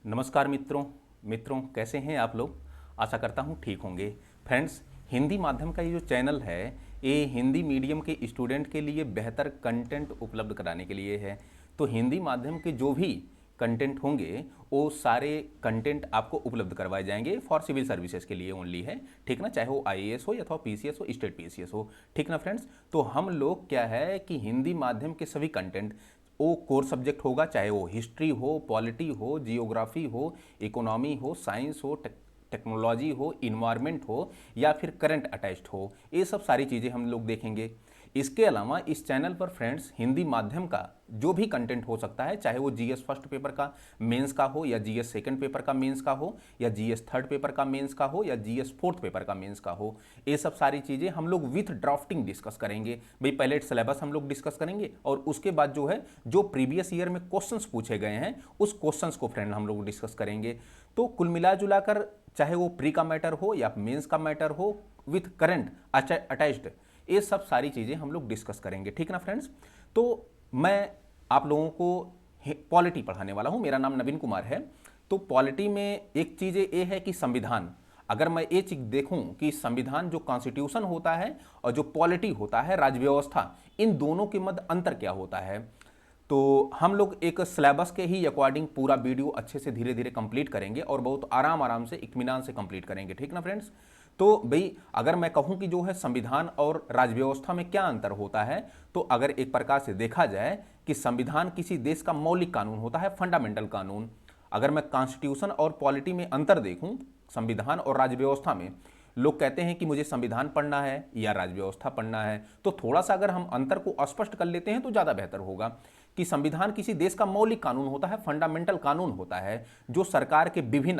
नमस्कार मित्रों कैसे हैं आप लोग। आशा करता हूं ठीक होंगे। फ्रेंड्स, हिंदी माध्यम का ये जो चैनल है, ये हिंदी मीडियम के स्टूडेंट के लिए बेहतर कंटेंट उपलब्ध कराने के लिए है। तो हिंदी माध्यम के जो भी कंटेंट होंगे वो सारे कंटेंट आपको उपलब्ध करवाए जाएंगे फॉर सिविल सर्विसेज के लिए ओनली है, ठीक ना। चाहे वो आईएएस हो अथवा पीसीएस हो, स्टेट पीसीएस हो, ठीक ना फ्रेंड्स। तो हम लोग क्या है कि हिंदी माध्यम के सभी कंटेंट, वो कोर सब्जेक्ट होगा, चाहे वो हिस्ट्री हो, पॉलिटी हो, जियोग्राफी हो, इकोनॉमी हो, साइंस हो, टेक्नोलॉजी हो, इन्वायरमेंट हो या फिर करंट अटैच्ड हो, ये सब सारी चीज़ें हम लोग देखेंगे। इसके अलावा इस चैनल पर फ्रेंड्स हिंदी माध्यम का जो भी कंटेंट हो सकता है, चाहे वो जीएस फर्स्ट पेपर का मेंस का हो या जीएस सेकंड पेपर का मेंस का हो या जीएस थर्ड पेपर का मेंस का हो या जीएस फोर्थ पेपर का मेंस का हो, ये सब सारी चीज़ें हम लोग विथ ड्राफ्टिंग डिस्कस करेंगे। भाई पहले सिलेबस हम लोग डिस्कस करेंगे और उसके बाद जो है जो प्रीवियस ईयर में क्वेश्चंस पूछे गए हैं उस क्वेश्चंस को फ्रेंड हम लोग डिस्कस करेंगे। तो कुल मिला जुलाकर चाहे वो प्री का मैटर हो या मेंस का मैटर हो, विथ करंट अटैच्ड, ये सब सारी चीज़ें हम लोग डिस्कस करेंगे, ठीक ना फ्रेंड्स। तो मैं आप लोगों को पॉलिटी पढ़ाने वाला हूँ। मेरा नाम नवीन कुमार है। तो पॉलिटी में एक चीज़ ये है कि संविधान, अगर मैं ये चीज़ देखूं कि संविधान जो कॉन्स्टिट्यूशन होता है और जो पॉलिटी होता है राज व्यवस्था, इन दोनों के मध्य अंतर क्या होता है, तो हम लोग एक सिलेबस के ही अकॉर्डिंग पूरा वीडियो अच्छे से धीरे धीरे कंप्लीट करेंगे और बहुत आराम आराम से इत्मीनान से कंप्लीट करेंगे, ठीक ना फ्रेंड्स। तो भाई अगर मैं कहूं कि जो है संविधान और राज व्यवस्था में क्या अंतर होता है, तो अगर एक प्रकार से देखा जाए कि संविधान किसी देश का मौलिक कानून होता है, फंडामेंटल कानून। अगर मैं कॉन्स्टिट्यूशन और पॉलिटी में अंतर देखूं, संविधान और राज व्यवस्था में, लोग कहते हैं कि मुझे संविधान पढ़ना है या राज व्यवस्था पढ़ना है, तो थोड़ा सा अगर हम अंतर को स्पष्ट कर लेते हैं तो ज़्यादा बेहतर होगा कि संविधान किसी देश का मौलिक कानून होता है, फंडामेंटल कानून होता है, जो सरकार के विभिन्न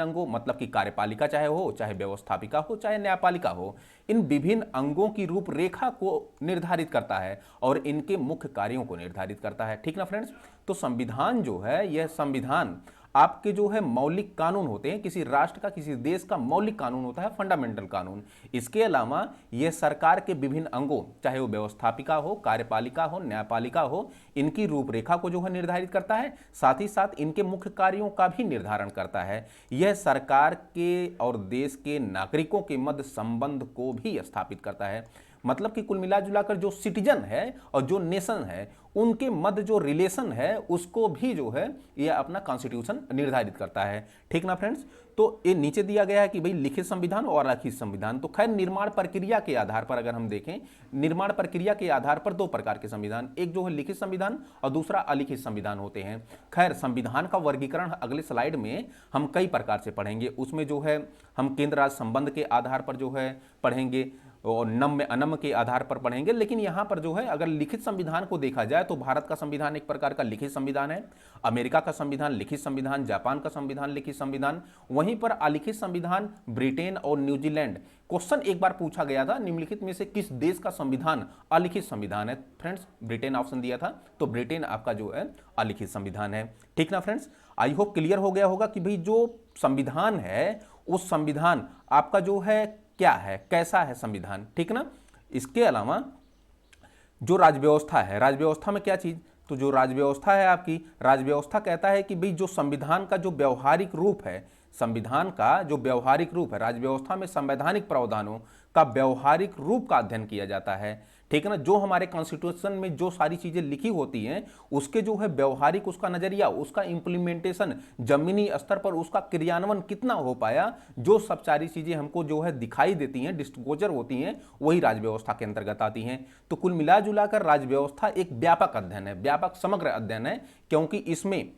अंगों मतलब कि कार्यपालिका चाहे हो, चाहे व्यवस्थापिका हो, चाहे न्यायपालिका हो, इन विभिन्न अंगों की रूपरेखा को निर्धारित करता है और इनके मुख्य कार्यों को निर्धारित करता है, ठीक ना फ्रेंड्स। तो संविधान जो है, यह संविधान आपके जो है मौलिक कानून होते हैं, किसी राष्ट्र का, किसी देश का मौलिक कानून होता है, फंडामेंटल कानून। इसके अलावा यह सरकार के विभिन्न अंगों, चाहे वो व्यवस्थापिका हो, कार्यपालिका हो, न्यायपालिका हो, इनकी रूपरेखा को जो है निर्धारित करता है, साथ ही साथ इनके मुख्य कार्यों का भी निर्धारण करता है। यह सरकार के और देश के नागरिकों के मध्य संबंध को भी स्थापित करता है। मतलब कि कुल मिला जुलाकर जो सिटीजन है और जो नेशन है, उनके मध्य जो रिलेशन है उसको भी जो है ये अपना कॉन्स्टिट्यूशन निर्धारित करता है, ठीक ना फ्रेंड्स। तो ये नीचे दिया गया है कि भाई लिखित संविधान और अलिखित संविधान। तो खैर निर्माण प्रक्रिया के आधार पर अगर हम देखें, निर्माण प्रक्रिया के आधार पर दो प्रकार के संविधान, एक जो है लिखित संविधान और दूसरा अलिखित संविधान होते हैं। खैर संविधान का वर्गीकरण अगले स्लाइड में हम कई प्रकार से पढ़ेंगे। उसमें जो है हम केंद्र राज्य संबंध के आधार पर जो है पढ़ेंगे और नम्य अनम्य के आधार पर पढ़ेंगे। लेकिन यहाँ पर जो है अगर लिखित संविधान को देखा जाए तो भारत का संविधान एक प्रकार का लिखित संविधान है, अमेरिका का संविधान लिखित संविधान, जापान का संविधान लिखित संविधान, वहीं पर अलिखित संविधान ब्रिटेन और न्यूजीलैंड। क्वेश्चन एक बार पूछा गया था, निम्नलिखित में से किस देश का संविधान अलिखित संविधान है। फ्रेंड्स ब्रिटेन ऑप्शन दिया था, तो ब्रिटेन आपका जो है अलिखित संविधान है, ठीक ना फ्रेंड्स। आई होप क्लियर हो गया होगा कि भाई जो संविधान है उस संविधान आपका जो है क्या है, कैसा है संविधान, ठीक ना। इसके अलावा जो राजव्यवस्था है, राजव्यवस्था में क्या चीज, तो जो राजव्यवस्था है आपकी, राजव्यवस्था कहता है कि भाई जो संविधान का जो व्यवहारिक रूप है, संविधान का जो व्यवहारिक रूप है, राजव्यवस्था में संवैधानिक प्रावधानों का व्यवहारिक रूप का अध्ययन किया जाता है, ठीक है ना। जो हमारे कॉन्स्टिट्यूशन में जो सारी चीजें लिखी होती हैं उसके जो है व्यवहारिक उसका नजरिया, उसका इंप्लीमेंटेशन जमीनी स्तर पर उसका क्रियान्वयन कितना हो पाया, जो सब सारी चीजें हमको जो है दिखाई देती हैं, डिस्क्लोजर होती हैं, वही राजव्यवस्था के अंतर्गत आती हैं। तो कुल मिला जुलाकर राजव्यवस्था एक व्यापक अध्ययन है, व्यापक समग्र अध्ययन है, क्योंकि इसमें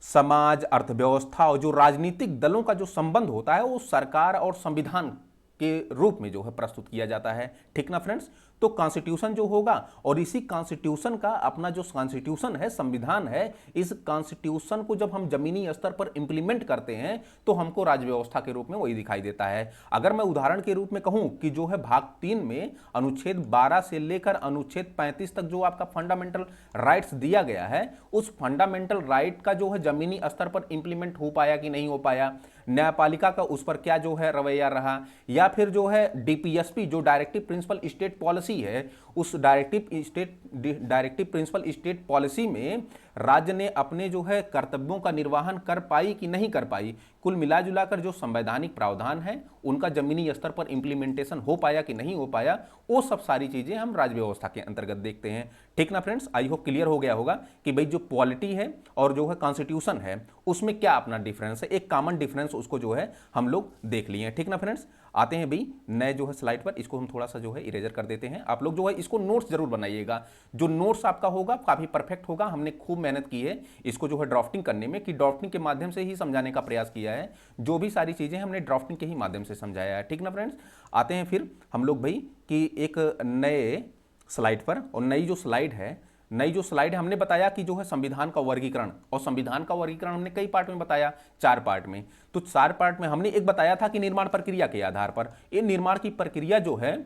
समाज, अर्थव्यवस्था और जो राजनीतिक दलों का जो संबंध होता है वो सरकार और संविधान के रूप में जो है प्रस्तुत किया जाता है, ठीक ना फ्रेंड्स। तो कॉन्स्टिट्यूशन जो होगा और इसी कॉन्स्टिट्यूशन का अपना जो कॉन्स्टिट्यूशन है, संविधान है, इस कॉन्स्टिट्यूशन को जब हम जमीनी स्तर पर इंप्लीमेंट करते हैं तो हमको राजव्यवस्था के रूप में वही दिखाई देता है। अगर मैं उदाहरण के रूप में कहूं कि जो है भाग 3 में अनुच्छेद 12 से लेकर अनुच्छेद 35 तक जो आपका फंडामेंटल राइट्स दिया गया है, उस फंडामेंटल राइट का जो है जमीनी स्तर पर इंप्लीमेंट हो पाया कि नहीं हो पाया, न्यायपालिका का उस पर क्या जो है रवैया रहा, या फिर जो है डीपीएसपी जो directive principle state policy policy है, उस डायरेक्टिव प्रिंसिपल स्टेट पॉलिसी में राज्य ने अपने जो है कर्तव्यों का निर्वहन कर पाई कि नहीं कर पाई। कुल मिला जुलाकर जो संवैधानिक प्रावधान है उनका जमीनी स्तर पर इंप्लीमेंटेशन हो पाया कि नहीं हो पाया, वो सब सारी चीजें हम राज्य व्यवस्था के अंतर्गत देखते हैं। ठीक ना फ्रेंड्स, आई होप क्लियर हो गया होगा कि भाई जो पॉलिटी है और जो है कॉन्स्टिट्यूशन है उसमें क्या अपना डिफरेंस है, एक कॉमन डिफरेंस उसको जो है हम लोग देख लिए हैं। ठीक ना फ्रेंड्स, आते हैं भाई नए जो है स्लाइड पर, इसको हम थोड़ा सा जो है इरेजर कर देते हैं। आप लोग जो है इसको नोट्स जरूर बनाइएगा, जो नोट्स आपका होगा काफी परफेक्ट होगा। हमने खूब मेहनत की है इसको जो है ड्राफ्टिंग करने में, कि ड्राफ्टिंग के माध्यम से ही समझाने का प्रयास किया है। जो भी सारी चीजें हमने ड्राफ्टिंग के ही माध्यम से समझाया है। ठीक ना फ्रेंड्स, आते हैं फिर हम लोग भाई कि एक नए स्लाइड पर, और नई जो स्लाइड है हमने बताया कि जो है संविधान का वर्गीकरण, और संविधान का वर्गीकरण हमने कई पार्ट में बताया, 4 पार्ट में। तो 4 पार्ट में हमने एक बताया था कि निर्माण प्रक्रिया के आधार पर, ये निर्माण की प्रक्रिया जो है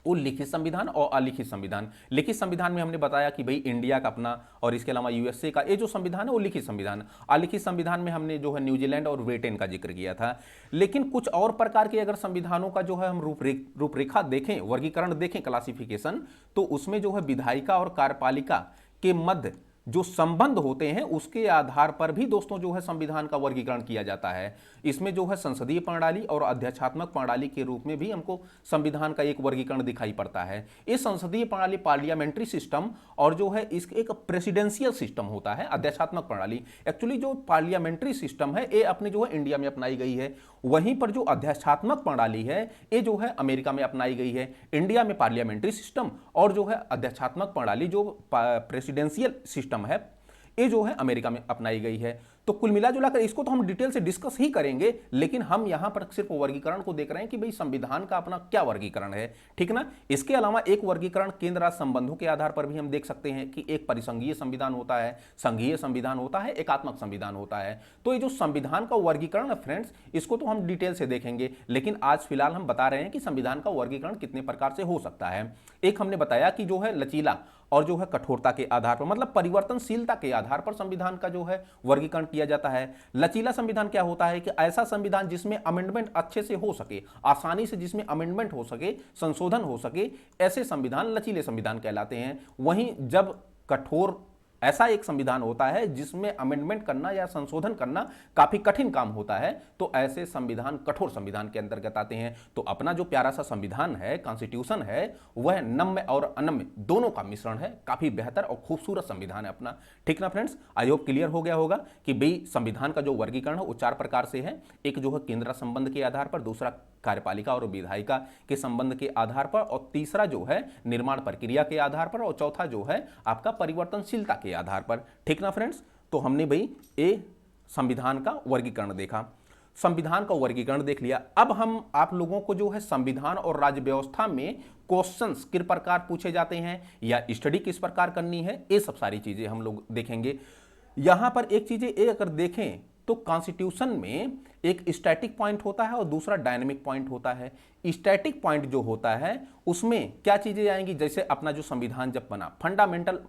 वो लिखित संविधान और अलिखित संविधान। लिखित संविधान में हमने बताया कि भाई इंडिया का अपना और इसके अलावा यूएसए का ये जो संविधान है वो लिखित संविधान। अलिखित संविधान में हमने जो है न्यूजीलैंड और ब्रिटेन का जिक्र किया था। लेकिन कुछ और प्रकार के अगर संविधानों का जो है हम रूपरेखा देखें, वर्गीकरण देखें, क्लासिफिकेशन, तो उसमें जो है विधायिका और कार्यपालिका के मध्य जो संबंध होते हैं उसके आधार पर भी दोस्तों जो है संविधान का वर्गीकरण किया जाता है। इसमें जो है संसदीय प्रणाली और अध्यक्षात्मक प्रणाली के रूप में भी हमको संविधान का एक वर्गीकरण दिखाई पड़ता है। इस संसदीय प्रणाली पार्लियामेंट्री सिस्टम, और जो है इस एक प्रेसिडेंशियल सिस्टम होता है अध्यक्षात्मक प्रणाली। एक्चुअली जो पार्लियामेंट्री सिस्टम है ये अपने जो है इंडिया में अपनाई गई है, वहीं पर जो अध्यक्षात्मक प्रणाली है ये जो है अमेरिका में अपनाई गई है। इंडिया में पार्लियामेंट्री सिस्टम और जो है अध्यक्षात्मक प्रणाली जो प्रेसिडेंशियल सिस्टम है ये जो है अमेरिका में अपनाई गई है। तो कुल मिला जुलाकर इसको तो हम डिटेल से डिस्कस ही करेंगे, लेकिन हम यहां पर सिर्फ वर्गीकरण को देख रहे हैं कि भाई संविधान का अपना क्या वर्गीकरण है। ठीक ना, इसके अलावा एक वर्गीकरण केंद्र राज्य संबंधों के आधार पर भी हम देख सकते हैं कि एक परिसंघीय संविधान होता है, संघीय संविधान होता है, एकात्मक संविधान होता है। तो ये जो संविधान का वर्गीकरण है फ्रेंड्स, इसको तो हम डिटेल से देखेंगे, लेकिन आज फिलहाल हम बता रहे हैं कि संविधान का वर्गीकरण कितने प्रकार से हो सकता है। एक हमने बताया कि जो है लचीला और जो है कठोरता के आधार पर, मतलब परिवर्तनशीलता के आधार पर संविधान का जो है वर्गीकरण किया जाता है। लचीला संविधान क्या होता है कि ऐसा संविधान जिसमें अमेंडमेंट अच्छे से हो सके, आसानी से जिसमें अमेंडमेंट हो सके, संशोधन हो सके, ऐसे संविधान लचीले संविधान कहलाते हैं। वहीं जब कठोर ऐसा एक संविधान होता है जिसमें अमेंडमेंट करना या संशोधन करना काफी कठिन काम होता है, तो ऐसे संविधान कठोर संविधान के अंतर्गत आते हैं। तो अपना जो प्यारा सा संविधान है, कॉन्स्टिट्यूशन है, वह नम्य और अनम्य दोनों का मिश्रण है। काफी बेहतर और खूबसूरत संविधान है अपना। ठीक ना फ्रेंड्स, आई होप क्लियर हो गया होगा कि भाई संविधान का जो वर्गीकरण है वो 4 प्रकार से है। एक जो है केंद्र संबंध के आधार पर, दूसरा कार्यपालिका और विधायिका के संबंध के आधार पर, और तीसरा जो है निर्माण प्रक्रिया के आधार पर, और चौथा जो है आपका परिवर्तनशीलता के आधार पर। ठीक ना फ्रेंड्स, तो हमने भाई ये संविधान का वर्गीकरण देखा, संविधान का वर्गीकरण देख लिया। अब हम आप लोगों को जो है संविधान और राज्य व्यवस्था में क्वेश्चंस किस प्रकार पूछे जाते हैं या स्टडी किस प्रकार करनी है, ये सब सारी चीजें हम लोग देखेंगे। यहां पर एक चीजें ये अगर देखें तो कॉन्स्टिट्यूशन में एक स्टैटिक पॉइंट होता है और दूसरा डायनेमिक पॉइंट होता है। स्टैटिक पॉइंट जो होता है उसमें क्या चीजें आएंगी, जैसे अपना जो संविधान जब बना, फंडामेंटल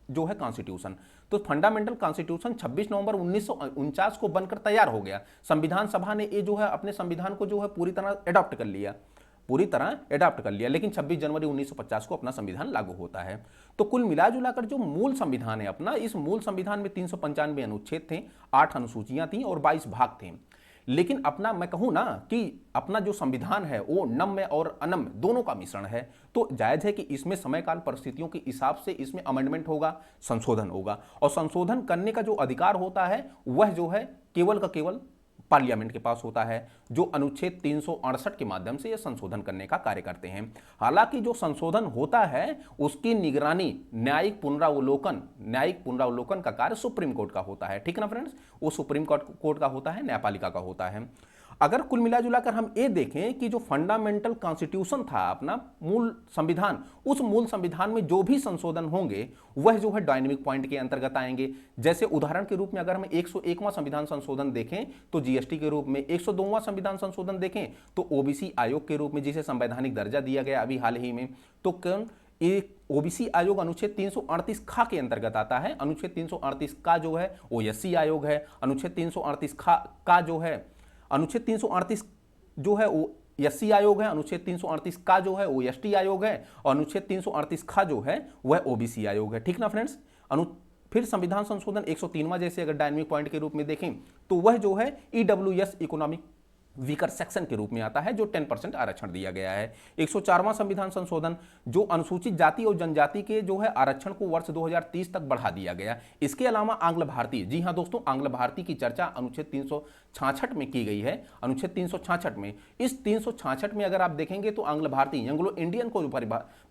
जो है कॉन्स्टिट्यूशन, तो फंडामेंटल कॉन्स्टिट्यूशन 26 नवंबर 1949 को बनकर तैयार हो गया। संविधान सभा ने ये जो है अपने संविधान को जो है पूरी तरह अडॉप्ट कर लिया, लेकिन 26 जनवरी 1950 को अपना संविधान लागू होता है। तो कुल मिला जुलाकर जो मूल संविधान है अपना, इस मूल संविधान में 395 अनुच्छेद थे, 8 अनुसूचियां थी और 22 भाग थे। लेकिन अपना मैं कहूं ना कि अपना जो संविधान है वो नम्य और अनम्य दोनों का मिश्रण है। तो जायज है कि इसमें समय काल परिस्थितियों के हिसाब से इसमें अमेंडमेंट होगा, संशोधन होगा, और संशोधन करने का जो अधिकार होता है वह जो है केवल का केवल पार्लियामेंट के पास होता है, जो अनुच्छेद 368 के माध्यम से यह संशोधन करने का कार्य करते हैं। हालांकि जो संशोधन होता है उसकी निगरानी न्यायिक पुनरावलोकन का कार्य सुप्रीम कोर्ट का होता है। ठीक है ना फ्रेंड्स, वो सुप्रीम कोर्ट का होता है, न्यायपालिका का होता है। अगर कुल मिला जुलाकर हम ये देखें कि जो फंडामेंटल कॉन्स्टिट्यूशन था अपना मूल संविधान, उस मूल संविधान में जो भी संशोधन होंगे वह जो है डायनेमिक पॉइंट के अंतर्गत आएंगे। जैसे उदाहरण के रूप में अगर हम 101वां संविधान संशोधन देखें तो जीएसटी के रूप में, 102वां संविधान संशोधन देखें तो ओबीसी आयोग के रूप में, जिसे संवैधानिक दर्जा दिया गया अभी हाल ही में, तो कौन एक ओबीसी आयोग अनुच्छेद 338 खा के अंतर्गत आता है। अनुच्छेद 338 का जो है वो एससी आयोग है। अनुच्छेद 338 का जो है अनुच्छेद 338 जो है वो एससी आयोग है, अनुच्छेद 338 का जो है वो एसटी आयोग है, और अनुच्छेद 338 का जो है वह ओबीसी आयोग है। ठीक ना फ्रेंड्स। फिर संविधान संशोधन 103वां जैसे अगर डायनेमिक पॉइंट के रूप में देखें तो वह जो है ईडब्ल्यूएस इकोनॉमिक वीकर सेक्शन के रूप में आता है, जो 10% आरक्षण दिया गया है। 104वां संविधान संशोधन जो अनुसूचित जाति और जनजाति के जो है आरक्षण को वर्ष 2030 तक बढ़ा दिया गया। इसके अलावा आंग्ल भारतीय, जी हां दोस्तों, आंग्ल भारतीय की चर्चा अनुच्छेद 366 में की गई है। अनुच्छेद 366 में, इस 366 में अगर आप देखेंगे तो आंग्ल भारतीय एंग्लो इंडियन को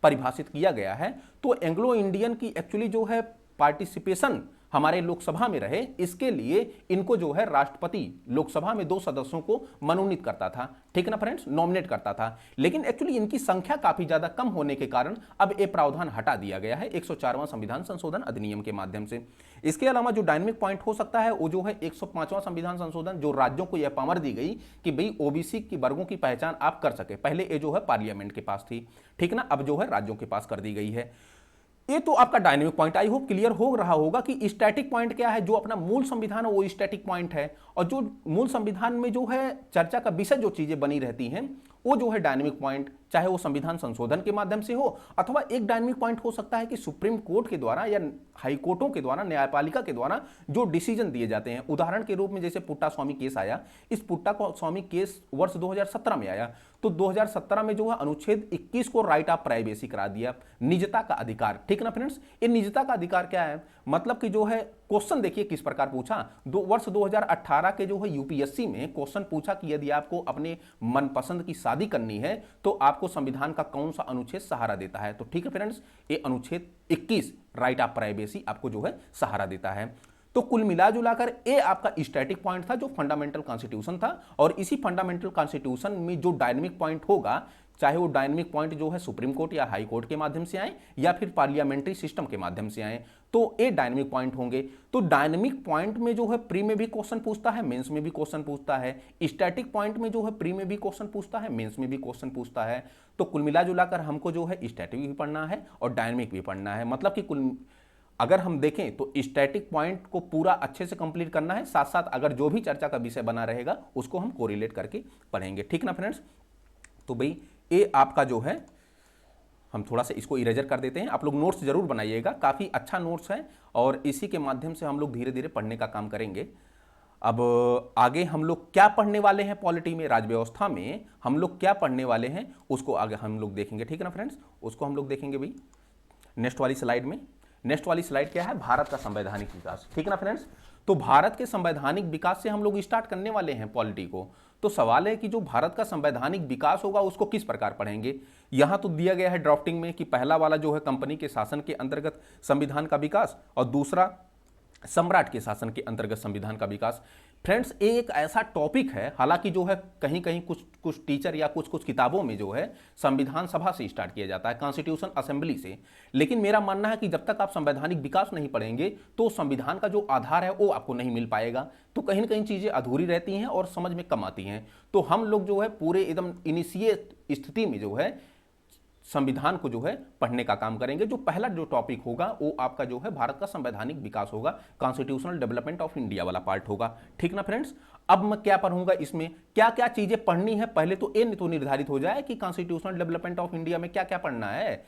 परिभाषित किया गया है। तो एंग्लो इंडियन की एक्चुअली जो है पार्टिसिपेशन हमारे लोकसभा में रहे, इसके लिए इनको जो है राष्ट्रपति लोकसभा में 2 सदस्यों को मनोनीत करता था। ठीक ना फ्रेंड्स, नॉमिनेट करता था। लेकिन एक्चुअली इनकी संख्या काफी ज्यादा कम होने के कारण अब ये प्रावधान हटा दिया गया है 104वां संविधान संशोधन अधिनियम के माध्यम से। इसके अलावा जो डायनेमिक पॉइंट हो सकता है वो जो है 105वां संविधान संशोधन, जो राज्यों को यह पावर दी गई कि भाई ओबीसी की वर्गों की पहचान आप कर सके। पहले ये जो है पार्लियामेंट के पास थी, ठीक ना, अब जो है राज्यों के पास कर दी गई है। ये तो आपका dynamic point, I hope clear हो रहा होगा कि स्टैटिक पॉइंट क्या है। जो अपना मूल संविधान है वो स्टैटिक पॉइंट है, और जो मूल संविधान में जो है चर्चा का विषय जो चीजें बनी रहती हैं वो जो है डायनेमिक पॉइंट, चाहे वो संविधान संशोधन के माध्यम से हो, अथवा एक डायनेमिक पॉइंट हो सकता है कि सुप्रीम कोर्ट के द्वारा या हाई कोर्टों के द्वारा, न्यायपालिका के द्वारा जो डिसीजन दिए जाते हैं। उदाहरण के रूप में जैसे पुट्टा स्वामी केस आया, इस पुट्टा स्वामी केस वर्ष 2017 में आया, तो 2017 में जो है अनुच्छेद 21 को राइट ऑफ प्राइवेसी करा दिया, निजता का अधिकार। ठीक ना फ्रेंड्स, ये निजता का अधिकार क्या है, मतलब कि जो है क्वेश्चन देखिए किस प्रकार पूछा। वर्ष 2018 के जो है यूपीएससी में क्वेश्चन पूछा कि यदि आपको अपने मनपसंद की शादी करनी है तो आपको संविधान का कौन सा अनुच्छेद सहारा देता है। तो ठीक है फ्रेंड्स, ये अनुच्छेद 21 राइट ऑफ प्राइवेसी आपको जो है सहारा देता है। तो कुल मिला जुलाकर ये आपका स्टैटिक पॉइंट था जो फंडामेंटल कॉन्स्टिट्यूशन था, और इसी फंडामेंटल कॉन्स्टिट्यूशन में जो डायनेमिक पॉइंट होगा, चाहे वो डायनेमिक पॉइंट जो है सुप्रीम कोर्ट या हाई कोर्ट के माध्यम से आए या फिर पार्लियामेंट्री सिस्टम के माध्यम से आए, तो ये डायनेमिक पॉइंट होंगे। तो डायनेमिक पॉइंट में जो है प्री में भी क्वेश्चन पूछता है, मेंस में भी क्वेश्चन पूछता है। स्टैटिक पॉइंट में जो है प्री में भी क्वेश्चन पूछता है, मेंस में भी क्वेश्चन पूछता है। तो कुल मिला जुलाकर हमको जो है स्टैटिक भी पढ़ना है और डायनेमिक भी पढ़ना है। मतलब कि कुल अगर हम देखें तो स्टैटिक पॉइंट को पूरा अच्छे से कंप्लीट करना है, साथ साथ अगर जो भी चर्चा का विषय बना रहेगा उसको हम कोरिलेट करके पढ़ेंगे। ठीक ना फ्रेंड्स। तो भाई ये आपका जो है, हम थोड़ा सा इसको इरेजर कर देते हैं। आप लोग नोट्स जरूर बनाइएगा, काफ़ी अच्छा नोट्स है, और इसी के माध्यम से हम लोग धीरे धीरे पढ़ने का काम करेंगे। अब आगे हम लोग क्या पढ़ने वाले हैं पॉलिटी में, राज व्यवस्था में हम लोग क्या पढ़ने वाले हैं उसको आगे हम लोग देखेंगे। ठीक है ना फ्रेंड्स, उसको हम लोग देखेंगे भाई नेक्स्ट वाली स्लाइड में। नेक्स्ट वाली स्लाइड क्या है, भारत का संवैधानिक विकास। ठीक है ना फ्रेंड्स, तो भारत के संवैधानिक विकास से हम लोग स्टार्ट करने वाले हैं पॉलिटी को। तो सवाल है कि जो भारत का संवैधानिक विकास होगा उसको किस प्रकार पढ़ेंगे। यहां तो दिया गया है ड्राफ्टिंग में कि पहला वाला जो है कंपनी के शासन के अंतर्गत संविधान का विकास, और दूसरा सम्राट के शासन के अंतर्गत संविधान का विकास। फ्रेंड्स, ये एक ऐसा टॉपिक है, हालांकि जो है कहीं कहीं कुछ टीचर या कुछ किताबों में जो है संविधान सभा से स्टार्ट किया जाता है, कॉन्स्टिट्यूशन असेंबली से। लेकिन मेरा मानना है कि जब तक आप संवैधानिक विकास नहीं पढ़ेंगे तो संविधान का जो आधार है वो आपको नहीं मिल पाएगा। तो कहीं ना कहीं चीजें अधूरी रहती हैं और समझ में कम आती हैं। तो हम लोग जो है पूरे एकदम इनिशिएट स्थिति में जो है संविधान को जो है पढ़ने का काम करेंगे। जो पहला जो टॉपिक होगा वो आपका जो है भारत का संवैधानिक विकास होगा, कॉन्स्टिट्यूशनल डेवलपमेंट ऑफ इंडिया वाला पार्ट होगा। ठीक ना फ्रेंड्स, अब मैं क्या पढ़ूंगा, इसमें क्या क्या चीजें पढ़नी है, पहले तो ये तो निर्धारित हो जाए कि कॉन्स्टिट्यूशनल डेवलपमेंट ऑफ इंडिया में क्या क्या पढ़ना है।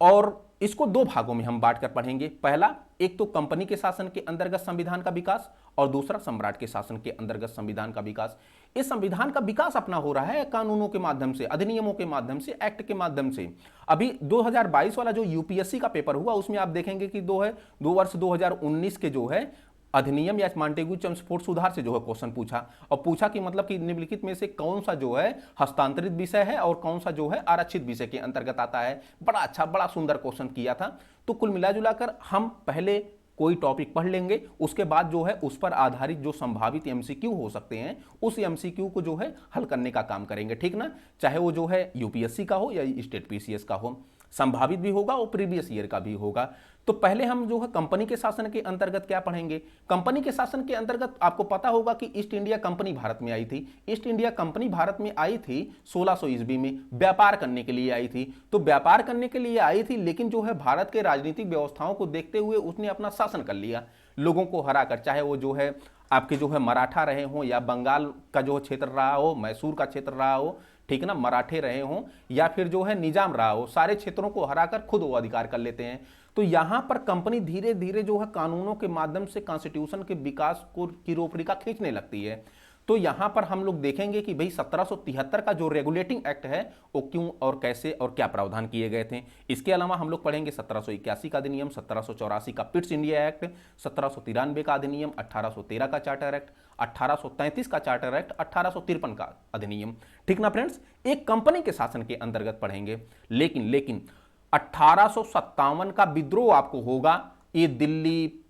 और इसको 2 भागों में हम बांटकर पढ़ेंगे। पहला, एक तो कंपनी के शासन के अंतर्गत संविधान का विकास, और दूसरा सम्राट के शासन के अंतर्गत संविधान का विकास। इस संविधान का विकास अपना हो रहा है कानूनों के माध्यम से, अधिनियमों के माध्यम से, एक्ट के माध्यम से। अभी 2022 वाला जो यूपीएससी का पेपर हुआ उसमें आप देखेंगे कि दो वर्ष 2019 के जो है अधिनियम या मांटेग्यू चम्स्फोर्ड सुधार से जो है क्वेश्चन पूछा, और पूछा कि मतलब कि निम्नलिखित में से कौन सा जो है हस्तांतरित विषय है और कौन सा जो है आरक्षित विषय के अंतर्गत आता है। बड़ा अच्छा, बड़ा सुंदर क्वेश्चन किया था। तो कुल मिलाजुलाकर हम पहले कोई टॉपिक पढ़ लेंगे, उसके बाद जो है उस पर आधारित जो संभावित एमसीक्यू हो सकते हैं उस एमसीक्यू को जो है हल करने का काम करेंगे। ठीक ना, चाहे वो जो है यूपीएससी का हो या स्टेट पीसीएस का हो, संभावित भी होगा और प्रीवियस ईयर का भी होगा। तो पहले हम जो है कंपनी के शासन के अंतर्गत क्या पढ़ेंगे। कंपनी के शासन के अंतर्गत आपको पता होगा कि ईस्ट इंडिया कंपनी भारत में आई थी। ईस्ट इंडिया कंपनी भारत में आई थी 1600 ईस्वी में, व्यापार करने के लिए आई थी। तो व्यापार करने के लिए आई थी, लेकिन जो है भारत के राजनीतिक व्यवस्थाओं को देखते हुए उसने अपना शासन कर लिया, लोगों को हराकर। चाहे वो जो है आपके जो है मराठा रहे हो या बंगाल का जो क्षेत्र रहा हो, मैसूर का क्षेत्र रहा हो, ठीक है ना, मराठे रहे हों या फिर जो है निजाम रहा हो, सारे क्षेत्रों को हराकर खुद वो अधिकार कर लेते हैं। तो यहां पर कंपनी धीरे धीरे जो है कानूनों के माध्यम से कॉन्स्टिट्यूशन के विकास को की रूपरेखा खींचने लगती है। तो यहां पर हम लोग देखेंगे कि भाई 1773 का जो रेगुलेटिंग एक्ट है वो क्यों और कैसे और क्या प्रावधान किए गए थे। इसके अलावा हम लोग पढ़ेंगे 1781 का अधिनियम, 1784 का पिट्स इंडिया एक्ट, 1793 का अधिनियम, 1813 का चार्टर एक्ट, 1833 का चार्टर एक्ट, 1853 का अधिनियम। ठीक ना फ्रेंड्स, एक कंपनी के शासन के अंतर्गत पढ़ेंगे। लेकिन 1857 का विद्रोह आपको होगा, ये दिल्ली,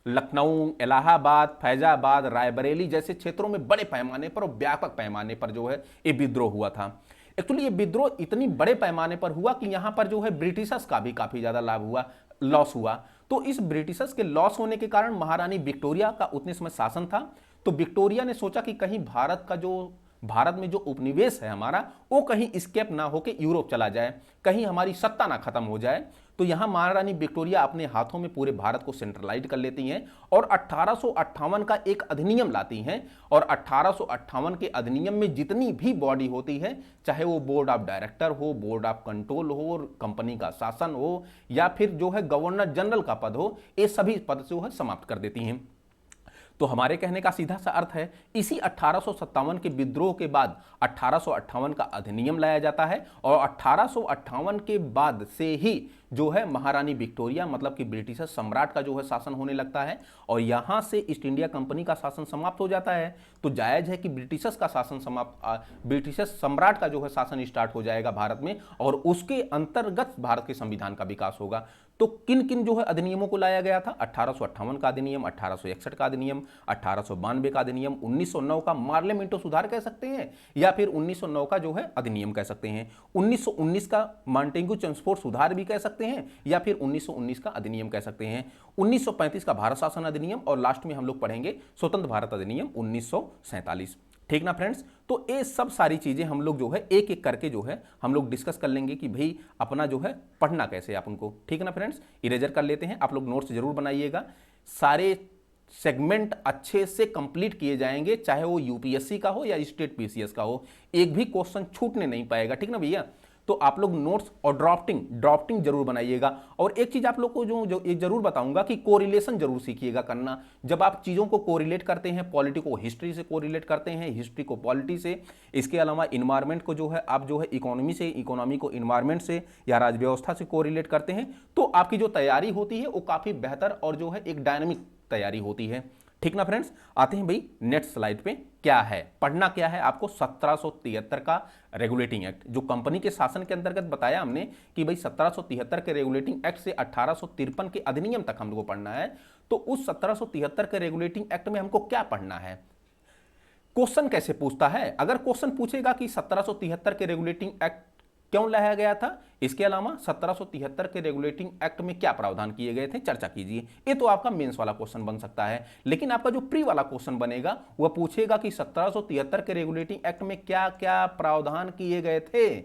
लखनऊ, इलाहाबाद, फैजाबाद, रायबरेली जैसे क्षेत्रों में बड़े पैमाने पर और व्यापक पैमाने पर जो है ये विद्रोह हुआ था। एक्चुअली ये विद्रोह इतनी बड़े पैमाने पर हुआ कि यहां पर जो है ब्रिटिशर्स का भी काफी ज्यादा लाभ हुआ, लॉस हुआ। तो इस ब्रिटिशर्स के लॉस होने के कारण महारानी विक्टोरिया का उतने समय शासन था। तो विक्टोरिया ने सोचा कि कहीं भारत में जो उपनिवेश है हमारा, वो कहीं स्केप ना होकर यूरोप चला जाए, कहीं हमारी सत्ता ना खत्म हो जाए। तो यहां महारानी विक्टोरिया अपने हाथों में पूरे भारत को सेंट्रलाइज कर लेती हैं और 1858 का एक अधिनियम लाती हैं। और 1858 के अधिनियम में जितनी भी बॉडी होती है, चाहे वो बोर्ड ऑफ डायरेक्टर हो, बोर्ड ऑफ कंट्रोल हो, कंपनी का शासन हो या फिर जो है गवर्नर जनरल का पद हो, ये सभी पद जो है समाप्त कर देती हैं। तो हमारे कहने का सीधा सा अर्थ है, इसी 1857 के विद्रोह के बाद 1858 का अधिनियम लाया जाता है और 1858 के बाद से ही जो है महारानी विक्टोरिया मतलब कि ब्रिटिश सम्राट का जो है शासन होने लगता है और यहां से ईस्ट इंडिया कंपनी का शासन समाप्त हो जाता है। तो जायज है कि ब्रिटिश सम्राट का जो है शासन स्टार्ट हो जाएगा भारत में और उसके अंतर्गत भारत के संविधान का विकास होगा। तो किन किन जो है अधिनियमों को लाया गया था? 1858 का अधिनियम, 1861 का अधिनियम, 1892 का अधिनियम, 1909 का मार्ले मिंटो सुधार कह सकते हैं या फिर 1909 का जो है अधिनियम कह सकते हैं, 1919 का मॉन्टेग्यू चेम्सफोर्ड सुधार भी कह सकते हैं या फिर 1919 का अधिनियम कह सकते हैं, 1935 का भारत शासन अधिनियम और लास्ट में हम लोग पढ़ेंगे स्वतंत्र भारत अधिनियम 1947। ठीक ना फ्रेंड्स, तो ये सब सारी चीजें हम लोग जो है एक एक करके जो है हम लोग डिस्कस कर लेंगे कि भाई अपना जो है पढ़ना कैसे आप उनको। ठीक है ना फ्रेंड्स, इरेजर कर लेते हैं, आप लोग नोट्स जरूर बनाइएगा, सारे सेगमेंट अच्छे से कंप्लीट किए जाएंगे, चाहे वो यूपीएससी का हो या स्टेट पीसीएस का हो, एक भी क्वेश्चन छूटने नहीं पाएगा। ठीक ना भैया, तो आप लोग नोट्स और ड्राफ्टिंग जरूर बनाइएगा। और एक चीज आप लोग को जो एक जरूर बताऊंगा कि कोरिलेशन जरूर सीखिएगा करना। जब आप चीजों को कोरिलेट करते हैं, पॉलिटी को हिस्ट्री से कोरिलेट करते हैं, हिस्ट्री को पॉलिटी से, इसके अलावा इन्वायरमेंट को जो है आप जो है इकोनॉमी से, इकोनॉमी को इन्वायरमेंट से या राजव्यवस्था से कोरिलेट करते हैं, तो आपकी जो तैयारी होती है वो काफी बेहतर और जो है एक डायनेमिक तैयारी होती है। ठीक ना फ्रेंड्स, आते हैं भाई नेक्स्ट स्लाइड पे, क्या है पढ़ना, क्या है आपको 1773 का रेगुलेटिंग एक्ट, जो कंपनी के शासन के अंतर्गत बताया हमने कि भाई 1773 के रेगुलेटिंग एक्ट से 1853 के अधिनियम तक हमको पढ़ना है। तो उस 1773 के रेगुलेटिंग एक्ट में हमको क्या पढ़ना है, क्वेश्चन कैसे पूछता है। अगर क्वेश्चन पूछेगा कि 1773 के रेगुलेटिंग एक्ट क्यों लाया गया था, इसके अलावा 1773 के रेगुलेटिंग एक्ट में क्या प्रावधान किए गए थे, चर्चा कीजिए, ये तो आपका मेंस वाला क्वेश्चन बन सकता है। लेकिन आपका जो प्री वाला क्वेश्चन बनेगा वह पूछेगा कि 1773 के रेगुलेटिंग एक्ट में क्या क्या प्रावधान किए गए थे।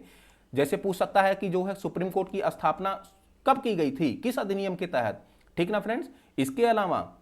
जैसे पूछ सकता है कि जो है सुप्रीम कोर्ट की स्थापना कब की गई थी, किस अधिनियम के तहत। ठीक ना फ्रेंड्स, इसके अलावा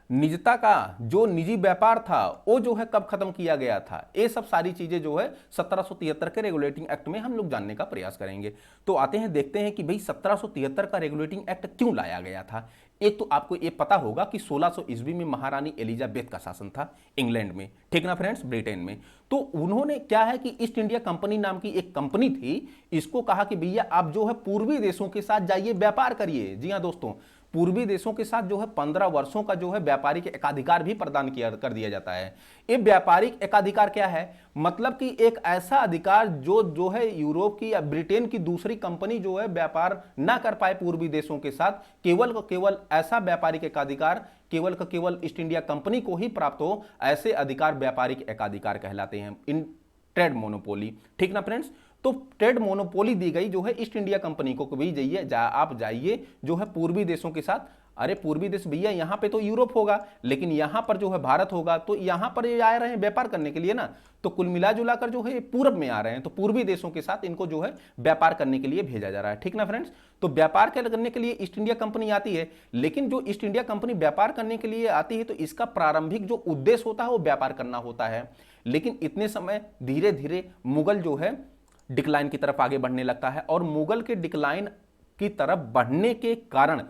निजता का जो निजी व्यापार था वो जो है कब खत्म किया गया था, ये सब सारी चीजें जो है 1773 के रेगुलेटिंग एक्ट में हम लोग जानने का प्रयास करेंगे। तो आते हैं, देखते हैं कि भाई 1773 का रेगुलेटिंग एक्ट क्यों लाया गया था। एक तो आपको ये पता होगा कि 1600 ईस्वी में महारानी एलिजाबेथ का शासन था इंग्लैंड में, ठीक ना फ्रेंड्स, ब्रिटेन में। तो उन्होंने क्या है कि ईस्ट इंडिया कंपनी नाम की एक कंपनी थी, इसको कहा कि भैया आप जो है पूर्वी देशों के साथ जाइए व्यापार करिए। जी हाँ दोस्तों, पूर्वी देशों के साथ जो है 15 वर्षों का जो है व्यापारिक एकाधिकार भी प्रदान कर दिया जाता है। ये व्यापारिक एकाधिकार क्या है, मतलब कि एक ऐसा अधिकार जो है यूरोप की या ब्रिटेन की दूसरी कंपनी जो है व्यापार ना कर पाए पूर्वी देशों के साथ, केवल ऐसा व्यापारिक एकाधिकार केवल ईस्ट इंडिया कंपनी को ही प्राप्त हो, ऐसे अधिकार व्यापारिक एकाधिकार कहलाते हैं, इन ट्रेड मोनोपोली। ठीक ना फ्रेंड्स, तो ट्रेड मोनोपोली दी गई जो है ईस्ट इंडिया कंपनी को, भी जाइए आप जाइए जो है पूर्वी देशों के साथ। अरे पूर्वी देश भैया, यहां पे तो यूरोप होगा लेकिन यहां पर जो है भारत होगा, तो यहां पर ये आ रहे हैं व्यापार करने के लिए ना, तो कुल मिला जुला कर जो है पूर्व में आ रहे हैं, तो पूर्वी देशों के साथ इनको जो है व्यापार करने के लिए भेजा जा रहा है। ठीक ना फ्रेंड्स, तो व्यापार करने के लिए ईस्ट इंडिया कंपनी आती है, लेकिन जो ईस्ट इंडिया कंपनी व्यापार करने के लिए आती है तो इसका प्रारंभिक जो उद्देश्य होता है वो व्यापार करना होता है। लेकिन इतने समय धीरे धीरे मुगल जो है डिक्लाइन की तरफ आगे बढ़ने लगता है, और मुगल के डिक्लाइन की तरफ बढ़ने के कारण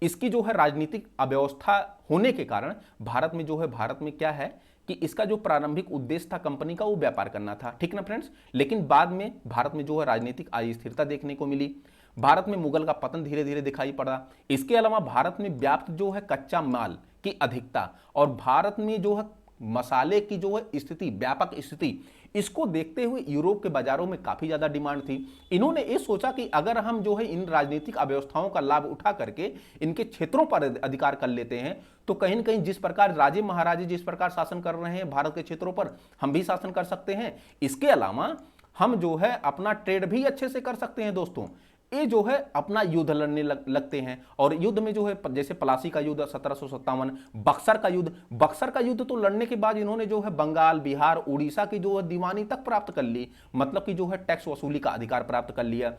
इसकी जो है राजनीतिक अव्यवस्था होने के कारण भारत में जो है, भारत में क्या है कि इसका जो प्रारंभिक उद्देश्य था कंपनी का वो व्यापार करना था, ठीक ना फ्रेंड्स। लेकिन बाद में भारत में जो है राजनीतिक अस्थिरता देखने को मिली, भारत में मुगल का पतन धीरे धीरे दिखाई पड़ा। इसके अलावा भारत में व्याप्त जो है कच्चा माल की अधिकता और भारत में जो है मसाले की जो है स्थिति, व्यापक स्थिति, इसको देखते हुए यूरोप के बाजारों में काफी ज्यादा डिमांड थी। इन्होंने ये सोचा कि अगर हम जो है इन राजनीतिक अव्यवस्थाओं का लाभ उठा करके इनके क्षेत्रों पर अधिकार कर लेते हैं, तो कहीं न कहीं जिस प्रकार राजे महाराजे जिस प्रकार शासन कर रहे हैं भारत के क्षेत्रों पर, हम भी शासन कर सकते हैं। इसके अलावा हम जो है अपना ट्रेड भी अच्छे से कर सकते हैं दोस्तों। ये जो है अपना युद्ध लड़ने लगते हैं, और युद्ध में जो है जैसे प्लासी का युद्ध 1757, बक्सर का युद्ध तो लड़ने के बाद इन्होंने जो है बंगाल, बिहार, उड़ीसा की जो है दीवानी तक प्राप्त कर ली, मतलब कि जो है टैक्स वसूली का अधिकार प्राप्त कर लिया।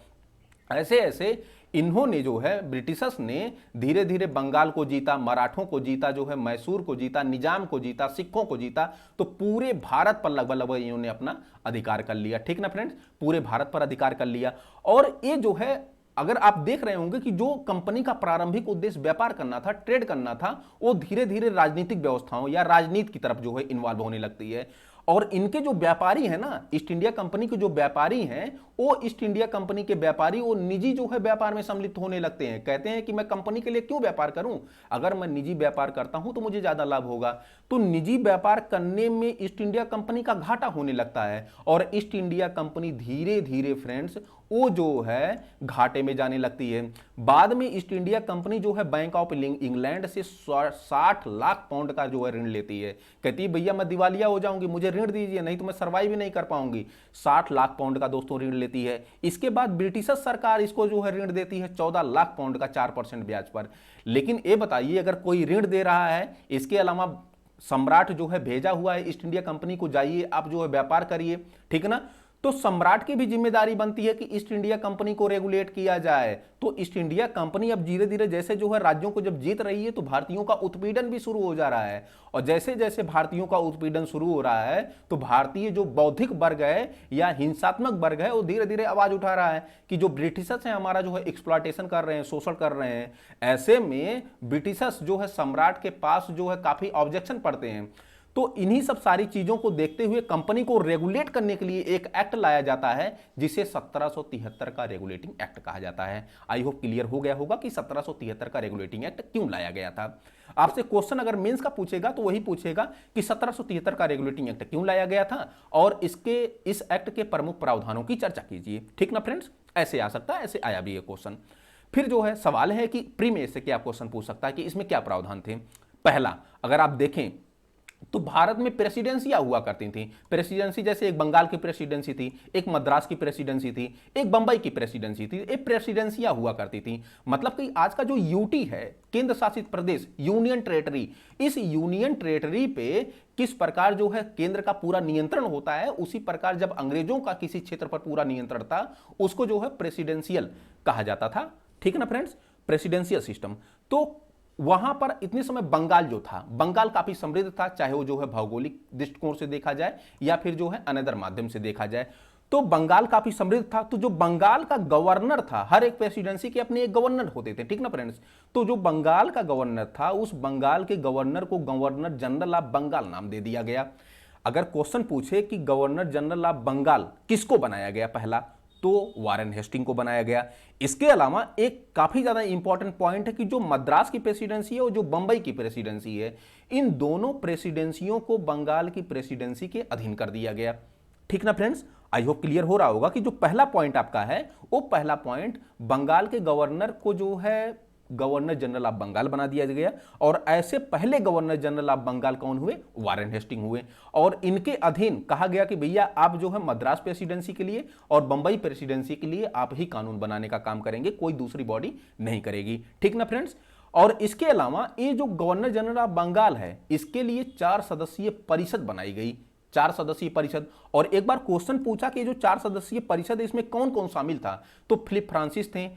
ऐसे ऐसे इन्होंने जो है ब्रिटिशर्स ने धीरे धीरे बंगाल को जीता, मराठों को जीता, जो है मैसूर को जीता, निजाम को जीता, सिखों को जीता, तो पूरे भारत पर लगभग इन्होंने अपना अधिकार कर लिया, ठीक ना फ्रेंड्स, पूरे भारत पर अधिकार कर लिया। और ये जो है अगर आप देख रहे होंगे कि जो कंपनी का प्रारंभिक उद्देश्य व्यापार करना था, ट्रेड करना था, वो धीरे धीरे राजनीतिक व्यवस्थाओं या राजनीति की तरफ जो है इन्वॉल्व होने लगती है। और इनके जो व्यापारी हैं ना, ईस्ट इंडिया कंपनी के जो व्यापारी हैं, वो ईस्ट इंडिया कंपनी के व्यापारी वो निजी जो है व्यापार में सम्मिलित होने लगते हैं। कहते हैं कि मैं कंपनी के लिए क्यों व्यापार करूं, अगर मैं निजी व्यापार करता हूं तो मुझे ज्यादा लाभ होगा। तो निजी व्यापार करने में ईस्ट इंडिया कंपनी का घाटा होने लगता है, और ईस्ट इंडिया कंपनी धीरे धीरे फ्रेंड्स वो जो है घाटे में जाने लगती है। बाद में ईस्ट इंडिया कंपनी जो है बैंक ऑफ इंग्लैंड से 60 लाख पाउंड का जो है ऋण लेती है। कहती है भैया मैं दिवालिया हो जाऊंगी, मुझे ऋण दीजिए, नहीं तो मैं सर्वाइव भी नहीं कर पाऊंगी। 60 लाख पाउंड का दोस्तों ऋण लेती है। इसके बाद ब्रिटिश सरकार इसको जो है ऋण देती है 14 लाख पाउंड का 4% ब्याज पर। लेकिन ये बताइए, अगर कोई ऋण दे रहा है, इसके अलावा सम्राट जो है भेजा हुआ है ईस्ट इंडिया कंपनी को, जाइए आप जो है व्यापार करिए, ठीक है ना, तो सम्राट की भी जिम्मेदारी बनती है कि ईस्ट इंडिया कंपनी को रेगुलेट किया जाए। तो ईस्ट इंडिया कंपनी अब धीरे धीरे जैसे जो है राज्यों को जब जीत रही है, तो भारतीयों का उत्पीड़न भी शुरू हो जा रहा है। और जैसे जैसे भारतीयों का उत्पीड़न शुरू हो रहा है, तो भारतीय जो बौद्धिक वर्ग है या हिंसात्मक वर्ग है, वो धीरे धीरे आवाज उठा रहा है कि जो ब्रिटिशर्स हैं हमारा जो है एक्सप्लॉयटेशन कर रहे हैं, शोषण कर रहे हैं। ऐसे में ब्रिटिशर्स जो है सम्राट के पास जो है काफी ऑब्जेक्शन पड़ते हैं। तो इन्हीं सब सारी चीजों को देखते हुए कंपनी को रेगुलेट करने के लिए एक एक्ट लाया जाता है, जिसे 1773 का रेगुलेटिंग एक्ट कहा जाता है। आई होप क्लियर हो गया होगा कि 1773 का रेगुलेटिंग एक्ट क्यों लाया गया था। आपसे क्वेश्चन अगर मेंस का पूछेगा तो वही पूछेगा कि 1773 का रेगुलेटिंग एक्ट क्यों लाया गया था, और इस एक्ट के प्रमुख प्रावधानों की चर्चा कीजिए, ठीक ना फ्रेंड्स। ऐसे आ सकता है, ऐसे आया भी है क्वेश्चन। फिर जो है सवाल है कि प्री में से क्या क्वेश्चन पूछ सकता है कि इसमें क्या प्रावधान थे। पहला, अगर आप देखें तो भारत में प्रेसिडेंसियां हुआ करती थी। प्रेसिडेंसी जैसे एक बंगाल की प्रेसिडेंसी थी, एक मद्रास की प्रेसिडेंसी थी, एक बंबई की प्रेसिडेंसी थी, एक प्रेसिडेंसियां हुआ करती थी। मतलब कि आज का जो यूटी है, केंद्र शासित प्रदेश, यूनियन टेरेटरी, इस यूनियन टेरेटरी पे किस प्रकार जो है केंद्र का पूरा नियंत्रण होता है, उसी प्रकार जब अंग्रेजों का किसी क्षेत्र पर पूरा नियंत्रण था, उसको जो है प्रेसिडेंशियल कहा जाता था, ठीक ना फ्रेंड्स, प्रेसिडेंशियल सिस्टम। तो वहां पर इतने समय बंगाल जो था, बंगाल काफी समृद्ध था, चाहे वो जो है भौगोलिक दृष्टिकोण से देखा जाए या फिर जो है अनदर माध्यम से देखा जाए, तो बंगाल काफी समृद्ध था। तो जो बंगाल का गवर्नर था, हर एक प्रेसिडेंसी के अपने एक गवर्नर होते थे, ठीक ना फ्रेंड्स। तो जो बंगाल का गवर्नर था, उस बंगाल के गवर्नर को गवर्नर जनरल ऑफ बंगाल नाम दे दिया गया। अगर क्वेश्चन पूछे कि गवर्नर जनरल ऑफ बंगाल किसको बनाया गया पहला, तो वारेन हेस्टिंग को बनाया गया। इसके अलावा एक काफी ज्यादा इंपॉर्टेंट पॉइंट है कि जो मद्रास की प्रेसिडेंसी है और जो बंबई की प्रेसिडेंसी है, इन दोनों प्रेसिडेंसियों को बंगाल की प्रेसिडेंसी के अधीन कर दिया गया, ठीक ना फ्रेंड्स। आई होप क्लियर हो रहा होगा कि जो पहला पॉइंट आपका है, वो पहला पॉइंट बंगाल के गवर्नर को जो है गवर्नर जनरल ऑफ बंगाल बना दिया गया। और ऐसे पहले गवर्नर जनरल ऑफ बंगाल कौन हुए, वारेन हेस्टिंग हुए। और इनके अधीन कहा गया कि भैया आप जो है मद्रास प्रेसिडेंसी के लिए और बंबई प्रेसिडेंसी के लिए आप ही कानून बनाने का काम करेंगे, कोई दूसरी बॉडी नहीं करेगी, ठीक ना फ्रेंड्स। और इसके अलावा ये जो गवर्नर जनरल ऑफ बंगाल है, इसके लिए 4 सदस्यीय परिषद बनाई गई, 4 सदस्यीय परिषद। और एक बार क्वेश्चन पूछा कि जो 4 सदस्यीय परिषद है, इसमें कौन कौन शामिल था, तो फिलिप फ्रांसिस थे,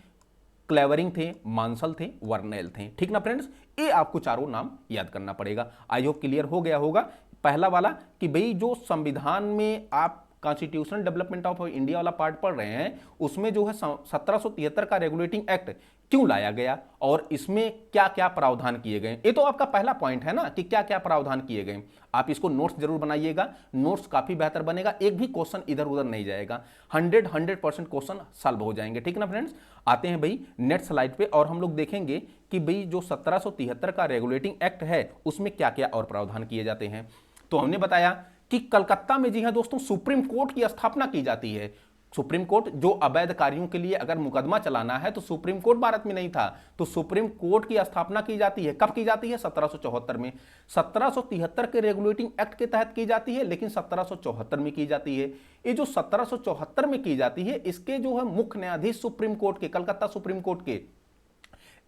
क्लेवरिंग थे, मांसल थे, वर्नेल थे, ठीक ना फ्रेंड्स। ये आपको चारों नाम याद करना पड़ेगा। आई होप क्लियर हो गया होगा। पहला वाला कि भाई जो संविधान में आप कॉन्स्टिट्यूशनल डेवलपमेंट ऑफ इंडिया वाला पार्ट पढ़ रहे हैं, उसमें जो है 1773 का रेगुलेटिंग एक्ट क्यों लाया गया और इसमें क्या क्या प्रावधान किए गए, ये तो आपका पहला पॉइंट है ना कि क्या क्या प्रावधान किए गए। आप इसको नोट्स जरूर बनाइएगा, नोट्स काफी बेहतर बनेगा, एक भी क्वेश्चन इधर उधर नहीं जाएगा, 100% क्वेश्चन सॉल्व हो जाएंगे। ठीक ना फ्रेंड्स, आते हैं भाई नेक्स्ट स्लाइड पे और हम लोग देखेंगे कि भाई जो 1773 का रेगुलेटिंग एक्ट है उसमें क्या क्या और प्रावधान किए जाते हैं। तो हमने बताया कि कलकत्ता में जी हां दोस्तों सुप्रीम कोर्ट की स्थापना की जाती है। सुप्रीम कोर्ट, जो अवैध कार्यों के लिए अगर मुकदमा चलाना है तो सुप्रीम कोर्ट भारत में नहीं था, तो सुप्रीम कोर्ट की स्थापना की जाती है। कब की जाती है? 1774 में। 1773 के रेगुलेटिंग एक्ट के तहत की जाती है, लेकिन 1774 में की जाती है। ये जो 1774 में की जाती है, इसके जो है मुख्य न्यायाधीश सुप्रीम कोर्ट के, कलकत्ता सुप्रीम कोर्ट के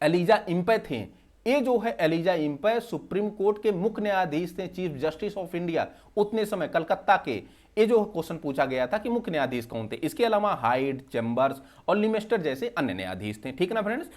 एलिजा इंपे थे। ये जो है एलिजा इंपे सुप्रीम कोर्ट के मुख्य न्यायाधीश थे, चीफ जस्टिस ऑफ इंडिया उतने समय कलकत्ता के। ये जो क्वेश्चन पूछा गया था कि मुख्य न्यायाधीश कौन थे। इसके अलावा हाइड, चैम्बर्स और लिमेस्टर जैसे अन्य न्यायाधीश थे। ठीक ना फ्रेंड्स,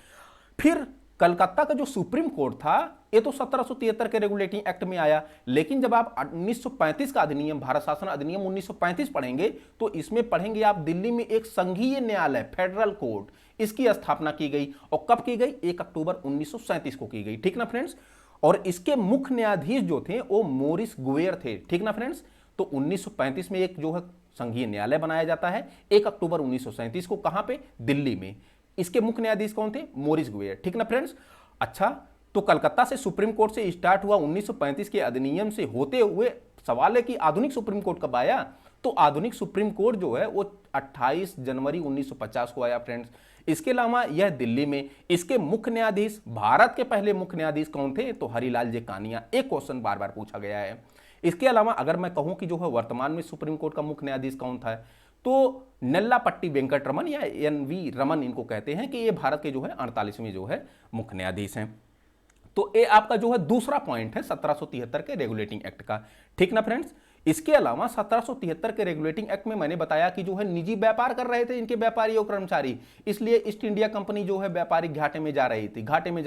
फिर कलकत्ता का जो सुप्रीम कोर्ट था ये तो 1773 के रेगुलेटिंग एक्ट में आया, लेकिन जब आप 1935 का अधिनियम, भारत शासन अधिनियम 1935 पढ़ेंगे तो इसमें पढ़ेंगे आप दिल्ली में एक संघीय न्यायालय, फेडरल कोर्ट, इसकी स्थापना की गई। और कब की गई? 1 अक्टूबर 1937 को की गई। ठीक ना फ्रेंड्स, और इसके मुख्य न्यायाधीश जो थे वो मोरिस गुवेर थे। ठीक ना फ्रेंड्स, तो 1935 में एक जो है संघीय न्यायालय बनाया जाता है, 1 अक्टूबर 1937 को, कहां पे? दिल्ली में। इसके मुख्य न्यायाधीश कौन थे? मोरिस गुवेर। ठीक ना फ्रेंड्स, अच्छा, तो कलकत्ता से सुप्रीम कोर्ट से स्टार्ट हुआ 1935 के अधिनियम से होते हुए सवाल है कि आधुनिक सुप्रीम कोर्ट कब आया? तो आधुनिक सुप्रीम कोर्ट जो है वो 28 जनवरी 1950 को आया फ्रेंड्स। इसके अलावा यह दिल्ली में, इसके मुख्य न्यायाधीश, भारत के पहले मुख्य न्यायाधीश कौन थे? तो हरिलाल जे कानिया। एक क्वेश्चन बार बार पूछा गया है। इसके अलावा अगर मैं कहूं कि जो है वर्तमान में सुप्रीम कोर्ट का मुख्य न्यायाधीश कौन था, तो नल्लापट्टी वेंकट रमन या एन.वी. रमन इनको कहते हैं कि ये भारत के जो है 48वें जो है मुख्य न्यायाधीश हैं। तो ये आपका जो है दूसरा पॉइंट है 1773 के रेगुलेटिंग एक्ट का। ठीक ना फ्रेंड्स, इसके अलावा 1773 के रेगुलेटिंग एक्ट में मैंने बताया कि जो है निजी व्यापार कर रहे थे इनके व्यापारी और कर्मचारी, इसलिए ईस्ट इंडिया कंपनी जो है व्यापारिक घाटे में जा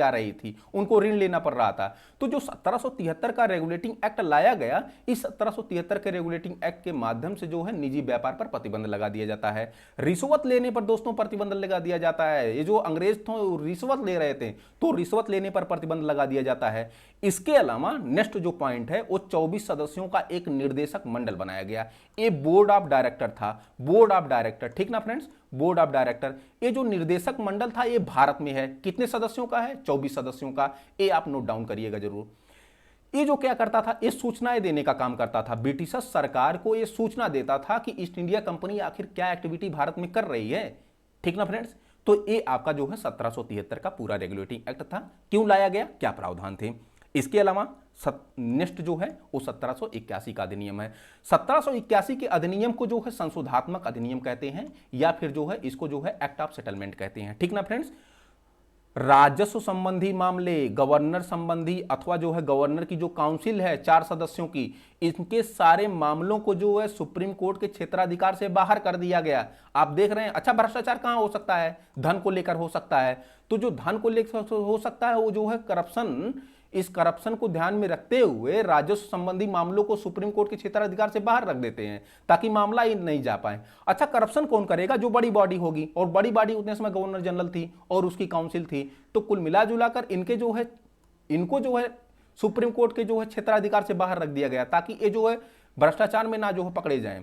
रही थी, उनको ऋण लेना पड़ रहा था। तो जो 1773 का रेगुलेटिंग एक्ट लाया गया, इस 1773 के रेगुलेटिंग एक्ट के माध्यम से जो है निजी व्यापार पर प्रतिबंध लगा दिया जाता है। रिश्वत लेने पर दोस्तों प्रतिबंध लगा दिया जाता है। ये जो अंग्रेज थे रिश्वत ले रहे थे, तो रिश्वत लेने पर प्रतिबंध लगा दिया जाता है। इसके अलावा नेक्स्ट जो पॉइंट है वो 24 सदस्यों का एक निर्देशक मंडल बनाया गया। ये बोर्ड ऑफ डायरेक्टर था, बोर्ड ऑफ डायरेक्टर। ठीक ना फ्रेंड्स, बोर्ड ऑफ डायरेक्टर। ये जो निर्देशक मंडल था ये भारत में है, कितने सदस्यों का है? 24 सदस्यों का। ये आप नोट डाउन करिएगा जरूर। ये जो क्या करता था, ये सूचनाएं देने का काम करता था। ब्रिटिश सरकार को ये सूचना देता था कि ईस्ट इंडिया कंपनी आखिर क्या एक्टिविटी भारत में कर रही है। ठीक ना फ्रेंड्स, तो ये आपका जो है 1773 का पूरा रेगुलेटिंग एक्ट था। क्यों लाया गया, क्या प्रावधान थे। इसके अलावा नेक्स्ट जो है वो 1781 का अधिनियम है। 1781 के अधिनियम को जो है संशोधात्मक अधिनियम कहते हैं, या फिर जो है इसको जो है एक्ट ऑफ सेटलमेंट कहते हैं। ठीक ना फ्रेंड्स, राजस्व संबंधी मामले, गवर्नर संबंधी, अथवा जो है गवर्नर की जो काउंसिल है 4 सदस्यों की, इनके सारे मामलों को जो है सुप्रीम कोर्ट के क्षेत्राधिकार से बाहर कर दिया गया। आप देख रहे हैं, अच्छा भ्रष्टाचार कहां हो सकता है? धन को लेकर हो सकता है। तो जो धन को लेकर हो सकता है वो जो है करप्शन, इस करप्शन को ध्यान में रखते हुए राजस्व संबंधी मामलों को सुप्रीम कोर्ट के क्षेत्राधिकार से बाहर रख देते हैं ताकि मामला ही नहीं जा पाए। अच्छा, करप्शन कौन करेगा? जो बड़ी बॉडी होगी, और बड़ी बॉडी उतने समय गवर्नर जनरल थी और उसकी काउंसिल थी। तो कुल मिला जुलाकर इनके जो है, इनको जो है सुप्रीम कोर्ट के जो है क्षेत्राधिकार से बाहर रख दिया गया ताकि ये जो है भ्रष्टाचार में ना जो है पकड़े जाएं।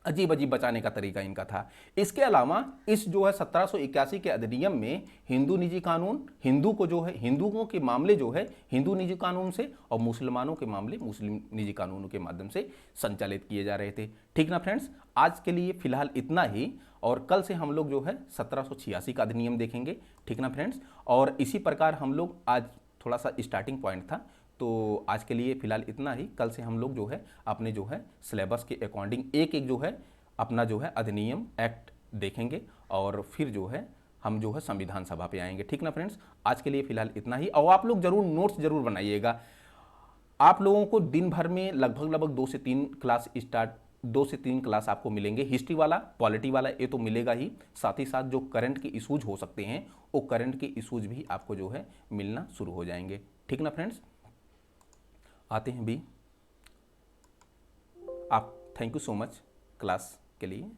अजीब अजीब बचाने का तरीका इनका था। इसके अलावा इस जो है 1781 के अधिनियम में हिंदू निजी कानून, हिंदू को जो है हिंदुओं के मामले जो है हिंदू निजी कानून से, और मुसलमानों के मामले मुस्लिम निजी कानूनों के माध्यम से संचालित किए जा रहे थे। ठीक ना फ्रेंड्स, आज के लिए फिलहाल इतना ही, और कल से हम लोग जो है 1786 का अधिनियम देखेंगे। ठीक ना फ्रेंड्स, और इसी प्रकार हम लोग, आज थोड़ा सा स्टार्टिंग पॉइंट था, तो आज के लिए फिलहाल इतना ही। कल से हम लोग जो है अपने जो है सिलेबस के अकॉर्डिंग एक एक जो है अपना जो है अधिनियम एक्ट देखेंगे, और फिर जो है हम जो है संविधान सभा पे आएंगे। ठीक ना फ्रेंड्स, आज के लिए फिलहाल इतना ही। और आप लोग जरूर नोट्स जरूर बनाइएगा। आप लोगों को दिन भर में लगभग 2 से 3 क्लास 2 से 3 क्लास आपको मिलेंगे। हिस्ट्री वाला, पॉलिटी वाला ये तो मिलेगा ही, साथ ही साथ जो करंट के इशूज हो सकते हैं वो करंट के इशूज भी आपको जो है मिलना शुरू हो जाएंगे। ठीक ना फ्रेंड्स, आते हैं भी आप thank you so much class के लिए।